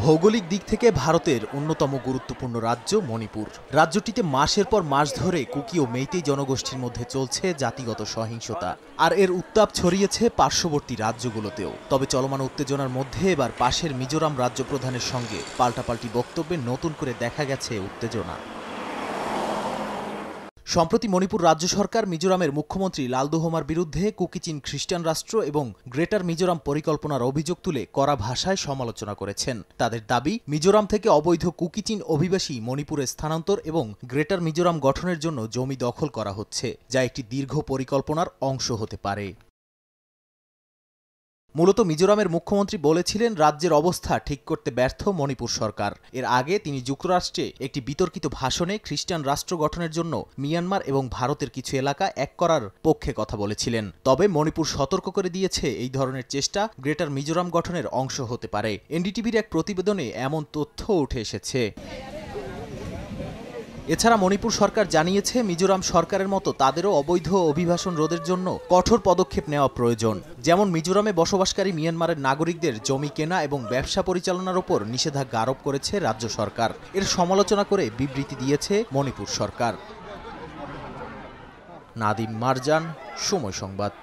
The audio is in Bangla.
ভৌগোলিক দিক থেকে ভারতের অন্যতম গুরুত্বপূর্ণ রাজ্য মণিপুর। রাজ্যটিতে মাসের পর মাস ধরে কুকি ও মেইতেই জনগোষ্ঠীর মধ্যে চলছে জাতিগত সহিংসতা, আর এর উত্তাপ ছড়িয়েছে পার্শ্ববর্তী রাজ্যগুলোতেও। তবে চলমান উত্তেজনার মধ্যে এবার পাশের মিজোরাম রাজ্য প্রধানের সঙ্গে পাল্টাপাল্টি বক্তব্যে নতুন করে দেখা গেছে উত্তেজনা। সম্প্রতি মণিপুর রাজ্য সরকার মিজোরামের মুখ্যমন্ত্রী লালদুহোমার বিরুদ্ধে কুকিচিন খ্রিস্টান রাষ্ট্র এবং গ্রেটার মিজোরাম পরিকল্পনার অভিযোগ তুলে কড়া ভাষায় সমালোচনা করেছেন। তাদের দাবি, মিজোরাম থেকে অবৈধ কুকিচিন অভিবাসী মণিপুরে স্থানান্তর এবং গ্রেটার মিজোরাম গঠনের জন্য জমি দখল করা হচ্ছে, যা একটি দীর্ঘ পরিকল্পনার অংশ হতে পারে। মূলত মিজোরামের মুখ্যমন্ত্রী বলেছিলেন, রাজ্যের অবস্থা ঠিক করতে ব্যর্থ মণিপুর সরকার। এর আগে তিনি যুক্তরাষ্ট্রে একটি বিতর্কিত ভাষণে খ্রিস্টান রাষ্ট্র গঠনের জন্য মিয়ানমার এবং ভারতের কিছু এলাকা এক করার পক্ষে কথা বলেছিলেন। তবে মণিপুর সতর্ক করে দিয়েছে, এই ধরনের চেষ্টা গ্রেটার মিজোরাম গঠনের অংশ হতে পারে। এনডিটিভির এক প্রতিবেদনে এমন তথ্য উঠে এসেছে। এছাড়া মণিপুর সরকার জানিয়েছে, মিজোরাম সরকারের মতো তাদেরও অবৈধ অভিবাসন রোধের জন্য কঠোর পদক্ষেপ নেওয়া প্রয়োজন। যেমন মিজোরামে বসবাসকারী মিয়ানমারের নাগরিকদের জমি কেনা এবং ব্যবসা পরিচালনার ওপর নিষেধাজ্ঞা আরোপ করেছে রাজ্য সরকার। এর সমালোচনা করে বিবৃতি দিয়েছে মণিপুর সরকার। নাদিম মারজান, সময় সংবাদ।